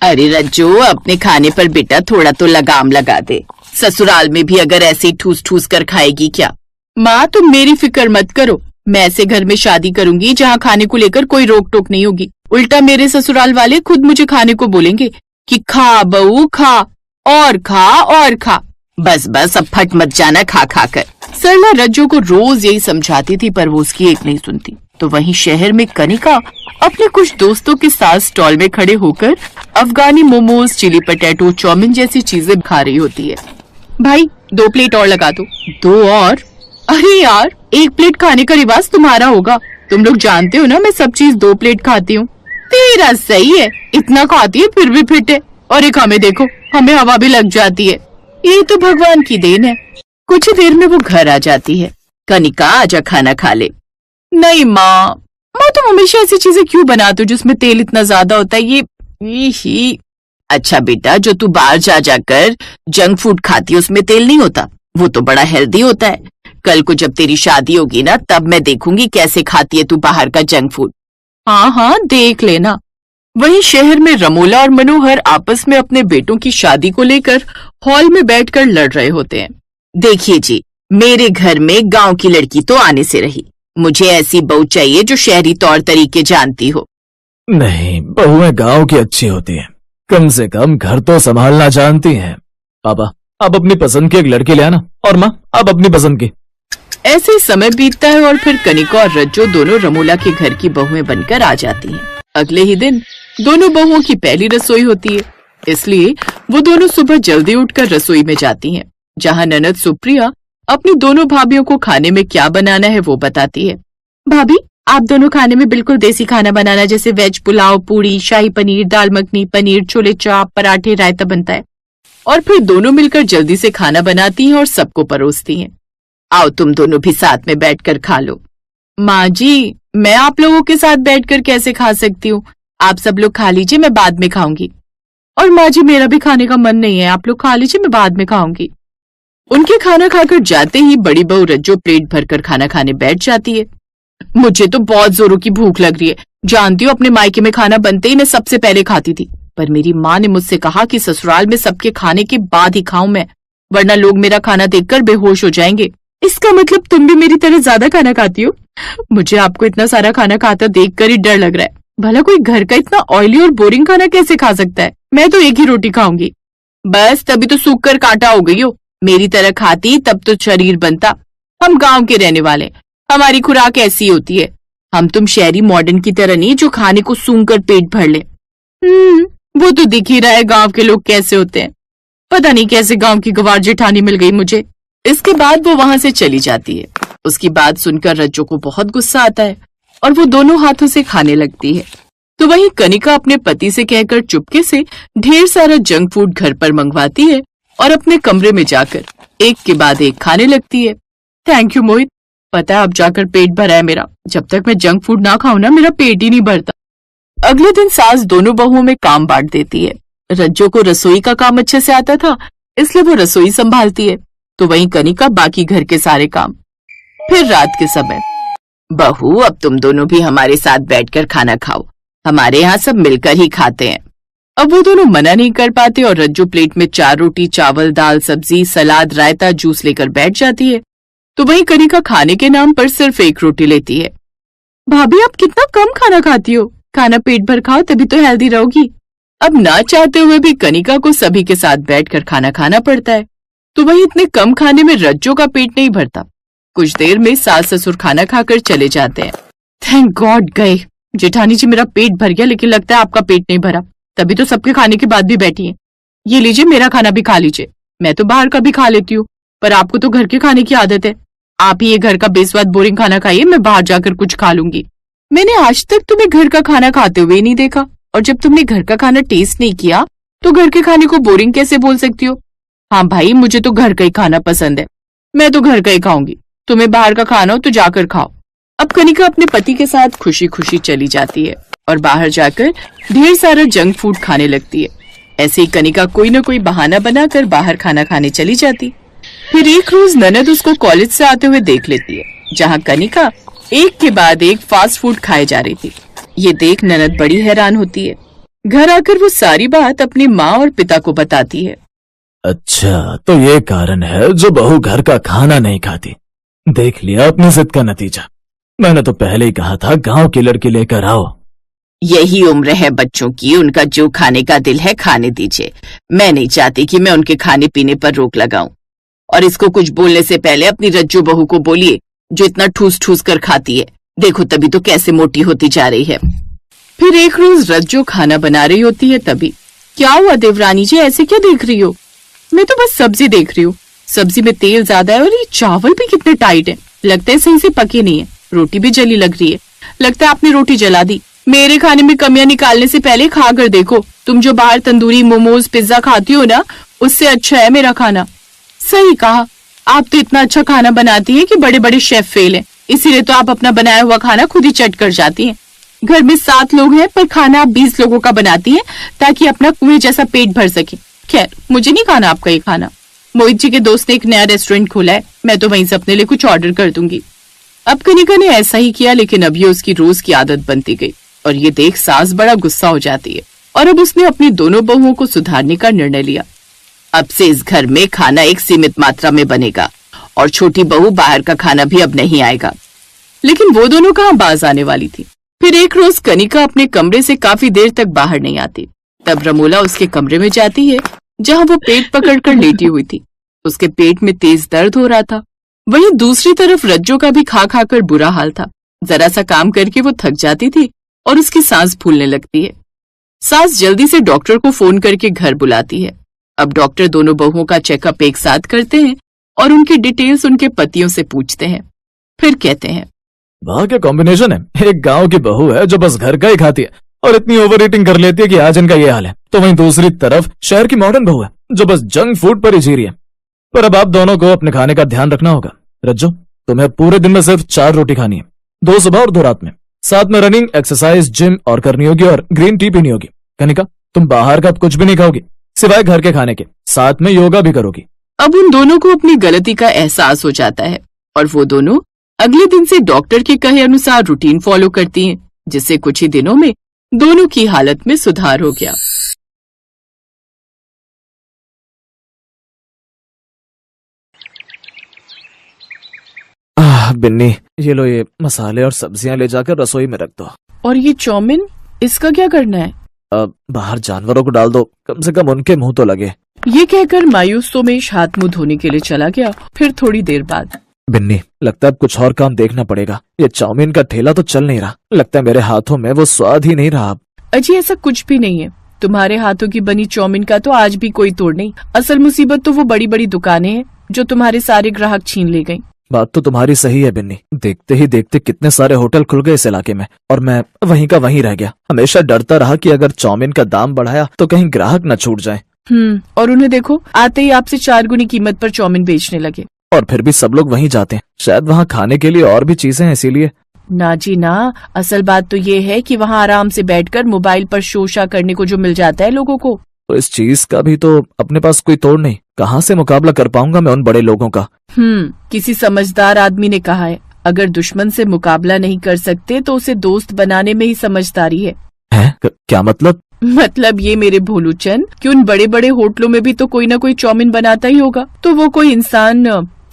अरे रज्जू, अपने खाने पर बेटा थोड़ा तो लगाम लगा दे। ससुराल में भी अगर ऐसे ही ठूस ठूस कर खाएगी क्या? माँ, तुम मेरी फिक्र मत करो। मैं ऐसे घर में शादी करूंगी जहाँ खाने को लेकर कोई रोक टोक नहीं होगी। उल्टा मेरे ससुराल वाले खुद मुझे खाने को बोलेंगे कि खा बहू खा, और खा और खा। बस बस, अब फट मत जाना खा खा कर। सरला रज्जू को रोज यही समझाती थी, पर वो उसकी एक नहीं सुनती। तो वहीं शहर में कनिका अपने कुछ दोस्तों के साथ स्टॉल में खड़े होकर अफगानी मोमोज, चिली पटेटो, चाउमीन जैसी चीजें खा रही होती है। भाई 2 प्लेट और लगा दो। 2 और? अरे यार, 1 प्लेट खाने का रिवाज तुम्हारा होगा। तुम लोग जानते हो ना, मैं सब चीज 2 प्लेट खाती हूँ। तेरा सही है, इतना खाती है फिर भी फिट है। और एक हमें देखो, हमें हवा भी लग जाती है। ये तो भगवान की देन है। कुछ ही देर में वो घर आ जाती है। कनिका, आजा खाना खा ले। नहीं माँ, तुम हमेशा ऐसी चीजें क्यों बनाते हो जिसमें तेल इतना ज्यादा होता है? ये अच्छा बेटा, जो तू बाहर जा जाकर जंक फूड खाती है उसमें तेल नहीं होता, वो तो बड़ा हेल्दी होता है। कल को जब तेरी शादी होगी ना, तब मैं देखूंगी कैसे खाती है तू बाहर का जंक फूड। हाँ हाँ, देख लेना। वहीं शहर में रमोला और मनोहर आपस में अपने बेटों की शादी को लेकर हॉल में बैठकर लड़ रहे होते हैं। देखिए जी, मेरे घर में गांव की लड़की तो आने से रही। मुझे ऐसी बहू चाहिए जो शहरी तौर तरीके जानती हो। नहीं, बहुएं गांव की अच्छी होती हैं, कम से कम घर तो संभालना जानती हैं। पापा, अब अपनी पसंद की एक लड़की ले आना, और माँ, अब अपनी पसंद की। ऐसे ही समय बीतता है और फिर कनिका और रज्जो दोनों रमोला के घर की बहुएं बनकर आ जाती हैं। अगले ही दिन दोनों बहुओं की पहली रसोई होती है, इसलिए वो दोनों सुबह जल्दी उठकर रसोई में जाती हैं, जहाँ ननद सुप्रिया अपनी दोनों भाभियों को खाने में क्या बनाना है वो बताती है। भाभी, आप दोनों खाने में बिल्कुल देसी खाना बनाना, जैसे वेज पुलाव, पूड़ी, शाही पनीर, दाल मखनी, पनीर छोले, चाप, पराठे, रायता बनता है। और फिर दोनों मिलकर जल्दी से खाना बनाती हैं और सबको परोसती हैं। आओ तुम दोनों भी साथ में बैठकर खा लो। माँ जी, मैं आप लोगों के साथ बैठकर कैसे खा सकती हूँ? आप सब लोग खा लीजिए, मैं बाद में खाऊंगी। और माँ जी, मेरा भी खाने का मन नहीं है, आप लोग खा लीजिए, मैं बाद में खाऊंगी। उनके खाना खाकर जाते ही बड़ी बहू रज्जो प्लेट भरकर खाना खाने बैठ जाती है। मुझे तो बहुत जोरों की भूख लग रही है। जानती हो, अपने मायके में खाना बनते ही मैं सबसे पहले खाती थी, पर मेरी माँ ने मुझसे कहा कि ससुराल में सबके खाने के बाद ही खाऊं मैं, वरना लोग मेरा खाना देखकर बेहोश हो जाएंगे। इसका मतलब तुम भी मेरी तरह ज्यादा खाना खाती हो? मुझे आपको इतना सारा खाना खाता देखकर ही डर लग रहा है। भला कोई घर का इतना ऑयली और बोरिंग खाना कैसे खा सकता है? मैं तो एक ही रोटी खाऊंगी। बस, तभी तो सूख कर कांटा हो गई हो। मेरी तरह खाती तब तो शरीर बनता। हम गांव के रहने वाले, हमारी खुराक ऐसी होती है। हम तुम शहरी मॉडर्न की तरह नहीं जो खाने को सूंघ कर पेट भर ले। वो तो दिख ही रहा है गांव के लोग कैसे होते हैं। पता नहीं कैसे गांव की गवार जेठानी मिल गई मुझे। इसके बाद वो वहां से चली जाती है। उसकी बात सुनकर रज्जो को बहुत गुस्सा आता है और वो दोनों हाथों से खाने लगती है। तो वहीं कनिका अपने पति से कहकर चुपके से ढेर सारा जंक फूड घर पर मंगवाती है और अपने कमरे में जाकर एक के बाद एक खाने लगती है। थैंक यू मोहित, पता है अब जाकर पेट भरा है मेरा। जब तक मैं जंक फूड ना खाऊं ना, मेरा पेट ही नहीं भरता। अगले दिन सास दोनों बहुओं में काम बांट देती है। रज्जो को रसोई का काम अच्छे से आता था, इसलिए वो रसोई संभालती है, तो वहीं कनिका बाकी घर के सारे काम। फिर रात के समय, बहू, अब तुम दोनों भी हमारे साथ बैठकर खाना खाओ। हमारे यहाँ सब मिलकर ही खाते हैं। अब वो दोनों मना नहीं कर पाते और रज्जो प्लेट में 4 रोटी, चावल, दाल, सब्जी, सलाद, रायता, जूस लेकर बैठ जाती है, तो वहीं कनिका खाने के नाम पर सिर्फ 1 रोटी लेती है। भाभी, आप कितना कम खाना खाती हो। खाना पेट भर खाओ, तभी तो हेल्दी रहोगी। अब ना चाहते हुए भी कनिका को सभी के साथ बैठकर खाना खाना पड़ता है, तो वहीं इतने कम खाने में रज्जो का पेट नहीं भरता। कुछ देर में सास ससुर खाना खाकर चले जाते हैं। थैंक गॉड गए। जेठानी जी, मेरा पेट भर गया, लेकिन लगता है आपका पेट नहीं भरा, तभी तो सबके खाने के बाद भी बैठी हैं। ये लीजिए, मेरा खाना भी खा लीजिए। मैं तो बाहर का भी खा लेती हूँ, पर आपको तो घर के खाने की आदत है। आप ही ये घर का बेस्वाद बोरिंग खाना खाइए, मैं बाहर जाकर कुछ खा लूंगी। मैंने आज तक तुम्हें घर का खाना खाते हुए नहीं देखा, और जब तुमने घर का खाना टेस्ट नहीं किया तो घर के खाने को बोरिंग कैसे बोल सकती हो? हाँ भाई, मुझे तो घर का ही खाना पसंद है, मैं तो घर का ही खाऊंगी। तुम्हें बाहर का खाना हो तो जाकर खाओ। अब कनिका अपने पति के साथ खुशी खुशी चली जाती है और बाहर जाकर ढेर सारा जंक फूड खाने लगती है। ऐसे ही कनिका कोई न कोई बहाना बनाकर बाहर खाना खाने चली जाती। फिर एक रोज ननद उसको कॉलेज से आते हुए देख लेती है, जहाँ कनिका एक के बाद एक फास्ट फूड खाए जा रही थी। ये देख ननद बड़ी हैरान होती है। घर आकर वो सारी बात अपनी माँ और पिता को बताती है। अच्छा, तो ये कारण है जो बहू घर का खाना नहीं खाती। देख लिया अपनी जिद का नतीजा। मैंने तो पहले ही कहा था गांव की लड़की लेकर आओ। यही उम्र है बच्चों की, उनका जो खाने का दिल है खाने दीजिए। मैं नहीं चाहती कि मैं उनके खाने पीने पर रोक लगाऊं। और इसको कुछ बोलने से पहले अपनी रज्जू बहू को बोलिए जो इतना ठूस ठूस कर खाती है। देखो तभी तो कैसे मोटी होती जा रही है। फिर एक रोज रज्जू खाना बना रही होती है तभी। क्या हुआ देवरानी जी, ऐसे क्या देख रही हो? मैं तो बस सब्जी देख रही हूँ। सब्जी में तेल ज्यादा है और ये चावल भी कितने टाइट है। लगता है सही से पके नहीं है। रोटी भी जली लग रही है। लगता है आपने रोटी जला दी। मेरे खाने में कमियां निकालने से पहले खा कर देखो। तुम जो बाहर तंदूरी मोमोज पिज्जा खाती हो ना, उससे अच्छा है मेरा खाना। सही कहा, आप तो इतना अच्छा खाना बनाती हैं कि बड़े बड़े शेफ फेल हैं। इसीलिए तो आप अपना बनाया हुआ खाना खुद ही चट कर जाती हैं। घर में 7 लोग हैं पर खाना आप 20 लोगों का बनाती हैं ताकि अपना कुएं जैसा पेट भर सके। खैर, मुझे नहीं खाना आपका ये खाना। मोहित जी के दोस्त ने एक नया रेस्टोरेंट खोला है, मैं तो वहीं से अपने लिए कुछ ऑर्डर कर दूंगी। अब कनिका ने ऐसा ही किया, लेकिन अब ये उसकी रोज की आदत बनती गई और ये देख सास बड़ा गुस्सा हो जाती है और अब उसने अपनी दोनों बहुओं को सुधारने का निर्णय लिया। अब से इस घर में खाना एक सीमित मात्रा में बनेगा और छोटी बहू बाहर का खाना भी अब नहीं आएगा। लेकिन वो दोनों कहाँ बाज आने वाली थी। फिर एक रोज कनिका अपने कमरे से काफी देर तक बाहर नहीं आती। तब रमोला उसके कमरे में जाती है जहाँ वो पेट पकड़कर लेटी हुई थी। उसके पेट में तेज दर्द हो रहा था। वहीं दूसरी तरफ रज्जो का भी खा खा कर बुरा हाल था। जरा सा काम करके वो थक जाती थी और उसकी सांस फूलने लगती है। सास जल्दी से डॉक्टर को फोन करके घर बुलाती है। अब डॉक्टर दोनों बहुओं का चेकअप एक साथ करते हैं और उनकी डिटेल्स उनके पतियों से पूछते हैं। फिर कहते हैं, वाह क्या कॉम्बिनेशन है। एक गांव की बहू है जो बस घर का ही खाती है और इतनी ओवर ईटिंग कर लेती है कि आज इनका ये हाल है। तो वहीं दूसरी तरफ शहर की मॉडर्न बहू है जो बस जंक फूड पर ही जी रही है। पर अब आप दोनों को अपने खाने का ध्यान रखना होगा। रज्जो, तुम्हें पूरे दिन में सिर्फ 4 रोटी खानी है, 2 सुबह और 2 रात में। साथ में रनिंग, एक्सरसाइज, जिम और करनी होगी और ग्रीन टी पीनी होगी। कनिका, तुम बाहर का कुछ भी नहीं खाओगी सिवाय घर के खाने के। साथ में योगा भी करोगी। अब उन दोनों को अपनी गलती का एहसास हो जाता है और वो दोनों अगले दिन से डॉक्टर के कहे अनुसार रूटीन फॉलो करती हैं, जिससे कुछ ही दिनों में दोनों की हालत में सुधार हो गया। बिन्नी, ये लो, ये मसाले और सब्जियां ले जाकर रसोई में रख दो। और ये चाउमीन, इसका क्या करना है? बाहर जानवरों को डाल दो, कम से कम उनके मुंह तो लगे। ये कहकर मायूस सोमेश हाथ मुंह धोने के लिए चला गया। फिर थोड़ी देर बाद, बिन्नी, लगता है अब कुछ और काम देखना पड़ेगा। ये चाउमीन का ठेला तो चल नहीं रहा। लगता है मेरे हाथों में वो स्वाद ही नहीं रहा। अजी ऐसा कुछ भी नहीं है। तुम्हारे हाथों की बनी चाउमीन का तो आज भी कोई तोड़ नहीं। असल मुसीबत तो वो बड़ी बड़ी दुकानें हैं जो तुम्हारे सारे ग्राहक छीन ले गयी। बात तो तुम्हारी सही है बिन्नी। देखते ही देखते कितने सारे होटल खुल गए इस इलाके में और मैं वहीं का वहीं रह गया। हमेशा डरता रहा कि अगर चाउमीन का दाम बढ़ाया तो कहीं ग्राहक न छूट जाए। और उन्हें देखो, आते ही आपसे 4 गुनी कीमत पर चाउमीन बेचने लगे। और फिर भी सब लोग वहीं जाते हैं। शायद वहाँ खाने के लिए और भी चीजें हैं, इसीलिए। ना जी ना, असल बात तो ये है कि वहाँ आराम से बैठकर मोबाइल पर शोशा करने को जो मिल जाता है लोगों को। तो इस चीज का भी तो अपने पास कोई तोड़ नहीं। कहाँ से मुकाबला कर पाऊंगा मैं उन बड़े लोगों का? किसी समझदार आदमी ने कहा है, अगर दुश्मन से मुकाबला नहीं कर सकते तो उसे दोस्त बनाने में ही समझदारी है। क्या मतलब? मतलब ये मेरे भोलूचंद कि उन बड़े बड़े होटलों में भी तो कोई ना कोई चाउमीन बनाता ही होगा। तो वो कोई इंसान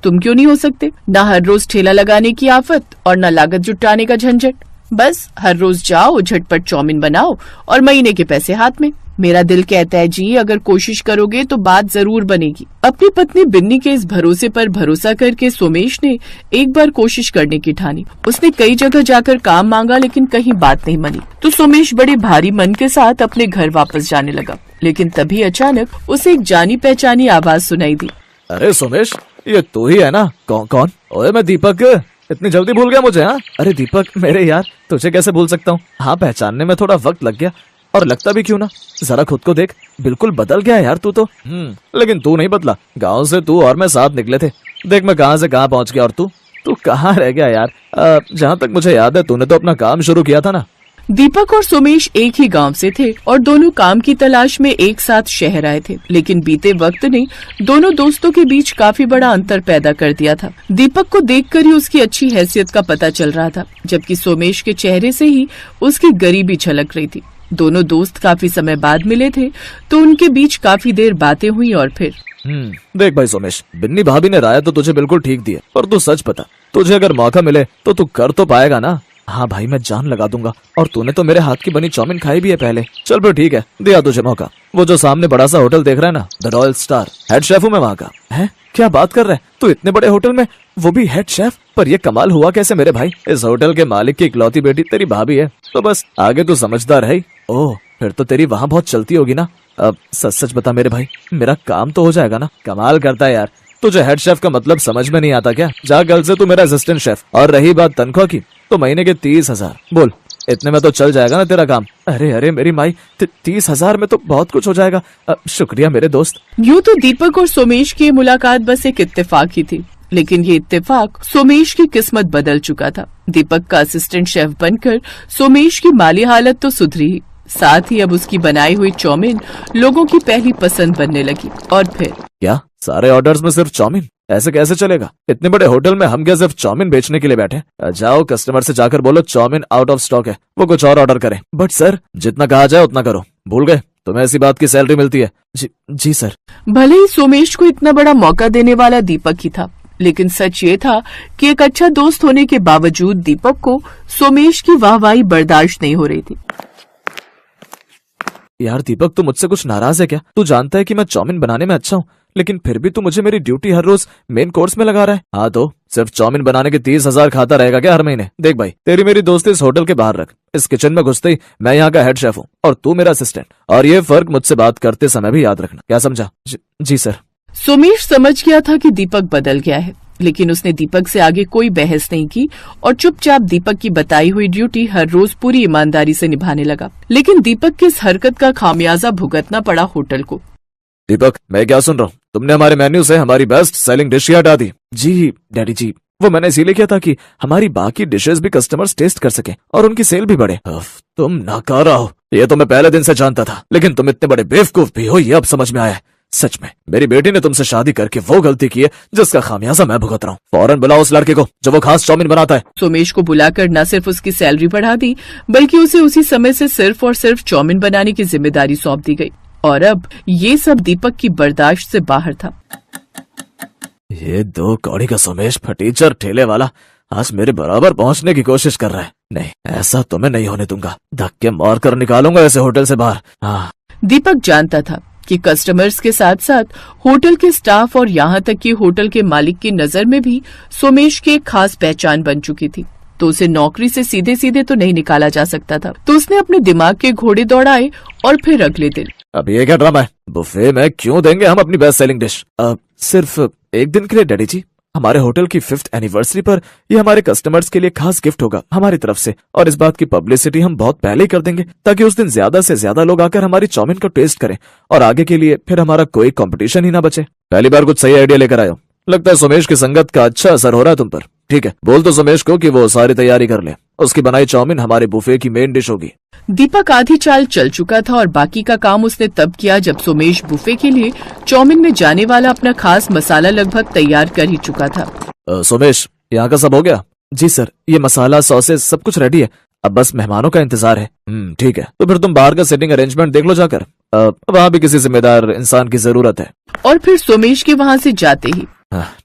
तुम क्यों नहीं हो सकते? ना हर रोज ठेला लगाने की आफत और ना लागत जुटाने का झंझट। बस हर रोज जाओ, झटपट चाउमीन बनाओ और महीने के पैसे हाथ में। मेरा दिल कहता है जी, अगर कोशिश करोगे तो बात जरूर बनेगी। अपनी पत्नी बिन्नी के इस भरोसे पर भरोसा करके सोमेश ने एक बार कोशिश करने की ठानी। उसने कई जगह जाकर काम मांगा लेकिन कहीं बात नहीं बनी। तो सोमेश बड़े भारी मन के साथ अपने घर वापस जाने लगा। लेकिन तभी अचानक उसे एक जानी पहचानी आवाज सुनाई दी। अरे सोमेश, ये तू ही है ना? कौन? ओए मैं दीपक। इतनी जल्दी भूल गया मुझे? हाँ, अरे दीपक मेरे यार, तुझे कैसे भूल सकता हूँ। हाँ, पहचानने में थोड़ा वक्त लग गया और लगता भी क्यों ना। जरा खुद को देख, बिल्कुल बदल गया यार तू तो। लेकिन तू नहीं बदला। गांव से तू और मैं साथ निकले थे। देख मैं कहां से कहां पहुंच गया और तू कहां रह गया यार। जहां तक मुझे याद है तूने तो अपना काम शुरू किया था ना। दीपक और सोमेश एक ही गांव से थे और दोनों काम की तलाश में एक साथ शहर आए थे, लेकिन बीते वक्त ने दोनों दोस्तों के बीच काफी बड़ा अंतर पैदा कर दिया था। दीपक को देखकर ही उसकी अच्छी हैसियत का पता चल रहा था, जबकि सोमेश के चेहरे से ही उसकी गरीबी झलक रही थी। दोनों दोस्त काफी समय बाद मिले थे तो उनके बीच काफी देर बातें हुई और फिर देख भाई सोमेश, बिन्नी भाभी ने राय तो तुझे बिल्कुल ठीक दी है, पर तू सच बता, तुझे अगर मौका मिले तो तू कर तो पाएगा ना? हाँ भाई, मैं जान लगा दूंगा, और तूने तो मेरे हाथ की बनी चाउमीन खाई भी है पहले। चल फिर ठीक है, दिया तुझे मौका। वो जो सामने बड़ा सा होटल देख रहा है ना, the royal star, head chef हूँ मैं वहाँ का। है क्या बात कर रहा है तू? इतने बड़े होटल में, वो भी हेड शेफ? पर ये कमाल हुआ कैसे मेरे भाई? इस होटल के मालिक की इकलौती बेटी तेरी भाभी है, तो बस आगे तू समझदार है। ओह, फिर तो तेरी वहाँ बहुत चलती होगी ना। अब सच सच बता मेरे भाई, मेरा काम तो हो जाएगा ना? कमाल करता है यार, तुझे हेड शेफ का मतलब समझ में नहीं आता क्या? जा कल से तू मेरा असिस्टेंट शेफ। और रही बात तनख्वाह की, तो महीने के 30,000। बोल, इतने में तो चल जाएगा ना तेरा काम? अरे अरे मेरी माई, 30,000 में तो बहुत कुछ हो जाएगा। शुक्रिया मेरे दोस्त। यूँ तो दीपक और सोमेश की मुलाकात बस एक इत्तेफाक ही थी, लेकिन ये इत्तेफाक सोमेश की किस्मत बदल चुका था। दीपक का असिस्टेंट शेफ बनकर सोमेश की माली हालत तो सुधरी ही, साथ ही अब उसकी बनाई हुई चाउमीन लोगों की पहली पसंद बनने लगी। और फिर क्या सारे ऑर्डर्स में सिर्फ चाउमीन? ऐसे कैसे चलेगा? इतने बड़े होटल में हम क्या सिर्फ चाउमीन बेचने के लिए बैठे? जाओ कस्टमर से जाकर बोलो चाउमीन आउट ऑफ स्टॉक है, वो कुछ और ऑर्डर करे। बट सर, जितना कहा जाए उतना करो। भूल गए तुम्हें ऐसी बात की सैलरी मिलती है? जी सर। भले ही सोमेश को इतना बड़ा मौका देने वाला दीपक ही था, लेकिन सच ये था कि एक अच्छा दोस्त होने के बावजूद दीपक को सोमेश की वाहवाही बर्दाश्त नहीं हो रही थी। यार दीपक, तू मुझसे कुछ नाराज है क्या? तू जानता है कि मैं चाउमीन बनाने में अच्छा हूँ, लेकिन फिर भी तू मुझे मेरी ड्यूटी हर रोज मेन कोर्स में लगा रहा है। हाँ तो सिर्फ चाउमीन बनाने के 30,000 खाता रहेगा क्या हर महीने? देख भाई, तेरी मेरी दोस्ती इस होटल के बाहर रख। इस किचन में घुसते ही मैं यहाँ का हेड शेफ हूँ और तू मेरा असिस्टेंट, और ये फर्क मुझसे बात करते समय भी याद रखना। क्या समझा? जी सर। सोमेश समझ गया था कि दीपक बदल गया है, लेकिन उसने दीपक से आगे कोई बहस नहीं की और चुपचाप दीपक की बताई हुई ड्यूटी हर रोज पूरी ईमानदारी से निभाने लगा। लेकिन दीपक की इस हरकत का खामियाजा भुगतना पड़ा होटल को। दीपक, मैं क्या सुन रहा हूँ? तुमने हमारे मेन्यू से हमारी बेस्ट सेलिंग डिश हटा दी। जी डैडी जी, वो मैंने इसीलिए किया था कि हमारी बाकी डिशेस भी कस्टमर्स टेस्ट कर सके और उनकी सेल भी बढ़े। तुम नाकारा हो, ये तो मैं पहले दिन से जानता था, लेकिन तुम इतने बड़े बेवकूफ भी हो, ये अब समझ में आया। सच में मेरी बेटी ने तुमसे शादी करके वो गलती की है जिसका खामियाजा मैं भुगत रहा हूँ। फौरन बुलाओ उस लड़के को जो वो खास चाउमीन बनाता है। सोमेश को बुलाकर न सिर्फ उसकी सैलरी बढ़ा दी, बल्कि उसे उसी समय से सिर्फ और सिर्फ चाउमीन बनाने की जिम्मेदारी सौंप दी गई। और अब ये सब दीपक की बर्दाश्त से बाहर था। ये दो कौड़ी का सोमेश फटीचर ठेले वाला आज मेरे बराबर पहुंचने की कोशिश कर रहा है। नहीं, ऐसा तो मैं नहीं होने दूंगा। धक्के मार कर निकालूंगा ऐसे होटल से बाहर। हाँ। दीपक जानता था कि कस्टमर्स के साथ साथ होटल के स्टाफ और यहाँ तक कि होटल के मालिक की नजर में भी सोमेश की एक खास पहचान बन चुकी थी, तो उसे नौकरी से सीधे सीधे तो नहीं निकाला जा सकता था। तो उसने अपने दिमाग के घोड़े दौड़ाए और फिर अगले दिन, अब ये क्या ड्रामा है? बुफे में क्यों देंगे हम अपनी बेस्ट सेलिंग डिश? सिर्फ एक दिन के लिए डैडी जी। हमारे होटल की 5th एनिवर्सरी पर ये हमारे कस्टमर्स के लिए खास गिफ्ट होगा हमारी तरफ से, और इस बात की पब्लिसिटी हम बहुत पहले ही कर देंगे ताकि उस दिन ज्यादा से ज्यादा लोग आकर हमारी चाउमीन को टेस्ट करें और आगे के लिए फिर हमारा कोई कंपटीशन ही ना बचे। पहली बार कुछ सही आइडिया लेकर आए हो। लगता है सोमेश की संगत का अच्छा असर हो रहा है तुम पर। ठीक है, बोल तो सोमेश को कि वो सारी तैयारी कर ले, उसकी बनाई चाउमीन हमारे बुफे की मेन डिश होगी। दीपक आधी चाल चल चुका था और बाकी का काम उसने तब किया जब सोमेश बुफे के लिए चाउमीन में जाने वाला अपना खास मसाला लगभग तैयार कर ही चुका था। सोमेश, यहाँ का सब हो गया? जी सर, ये मसाला सॉसेस सब कुछ रेडी है, अब बस मेहमानों का इंतजार है। ठीक है, तो फिर तुम बाहर का सेटिंग अरेंजमेंट देख लो जाकर। वहाँ भी किसी जिम्मेदार इंसान की जरूरत है। और फिर सोमेश के वहाँ से जाते ही,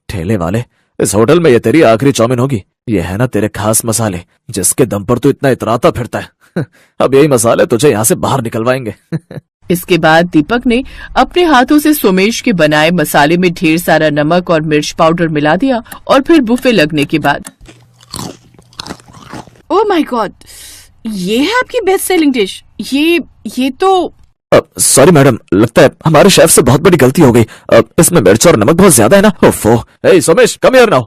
ठेले वाले, इस होटल में ये तेरी आखिरी चाउमीन होगी। ये है ना तेरे खास मसाले जिसके दम पर तू इतना इतराता फिरता है। अब यही मसाले तुझे यहाँ से बाहर निकलवाएंगे। इसके बाद दीपक ने अपने हाथों से सोमेश के बनाए मसाले में ढेर सारा नमक और मिर्च पाउडर मिला दिया और फिर बुफे लगने के बाद, ओह माय गॉड, ये है आपकी बेस्ट सेलिंग डिश? ये तो सॉरी मैडम, लगता है हमारे शेफ से बहुत बड़ी गलती हो गई। इसमें मिर्च और नमक बहुत ज्यादा है ना। ओफो। Hey Somesh, come here now.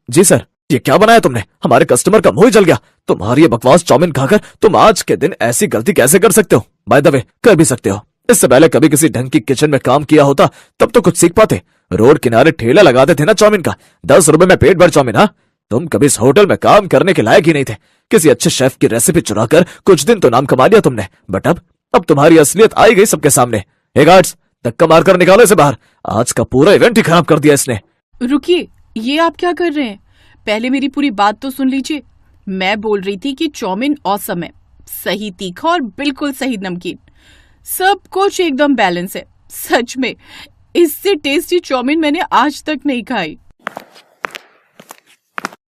जी सर। ये क्या बनाया तुमने? हमारे कस्टमर का मुंह ही जल गया। तुम्हारी ये बकवास चाउमीन खाकर तुम आज के दिन ऐसी गलती कैसे कर सकते हो? बाय द वे, कर भी सकते हो। इससे पहले कभी किसी ढंग की किचन में काम किया होता तब तो कुछ सीख पाते। रोड किनारे ठेला लगाते थे ना चाउमीन का, 10 रुपए में पेट भर चाउमीन। हाँ, तुम कभी इस होटल में काम करने के लायक ही नहीं थे। किसी अच्छे शेफ की रेसिपी चुराकर कुछ दिन तो नाम कमा लिया तुमने, बट अब तुम्हारी असलियत आई गई सबके सामने। हे गार्ड्स, धक्का मारकर निकालो इसे बाहर। आज का पूरा इवेंट ही खराब कर दिया इसने। रुकिए, ये आप क्या कर रहे हैं? पहले मेरी पूरी बात तो सुन लीजिए। मैं बोल रही थी कि चाउमीन औसम है, सही तीखा और बिल्कुल सही नमकीन, सब कुछ एकदम बैलेंस है। सच में इससे टेस्टी चाउमीन मैंने आज तक नहीं खाई।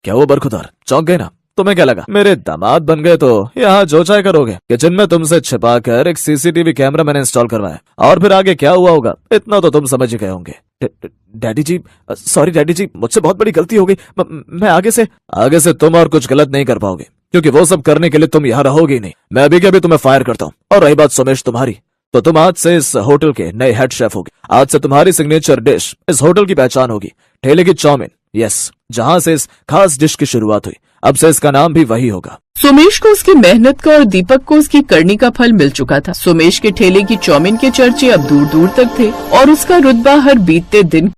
क्या वो बरखुदार चौंक गए ना? तुम्हें क्या लगा मेरे दामाद बन गए तो यहाँ जो चाहे करोगे? किचन में तुमसे छिपाकर एक सीसीटीवी कैमरा मैंने इंस्टॉल करवाया, और फिर आगे क्या हुआ होगा इतना तो तुम समझ ही गए होंगे। डैडी जी, सॉरी डैडी जी, मुझसे बहुत बड़ी गलती हो गई। मैं आगे से तुम और कुछ गलत नहीं कर पाओगे, क्योंकि वो सब करने के लिए तुम यहाँ रहोगे ही नहीं। मैं अभी के अभी तुम्हें फायर करता हूँ। और रही बात सुमेश तुम्हारी, तो तुम आज से इस होटल के नए हेड शेफ होगे। आज से तुम्हारी सिग्नेचर डिश इस होटल की पहचान होगी, ठेले की चाउमीन। यस, जहां से इस खास डिश की शुरुआत हुई, अब से इसका नाम भी वही होगा। सोमेश को उसकी मेहनत का और दीपक को उसकी करनी का फल मिल चुका था। सोमेश के ठेले की चाउमीन के चर्चे अब दूर दूर तक थे और उसका रुतबा हर बीतते दिन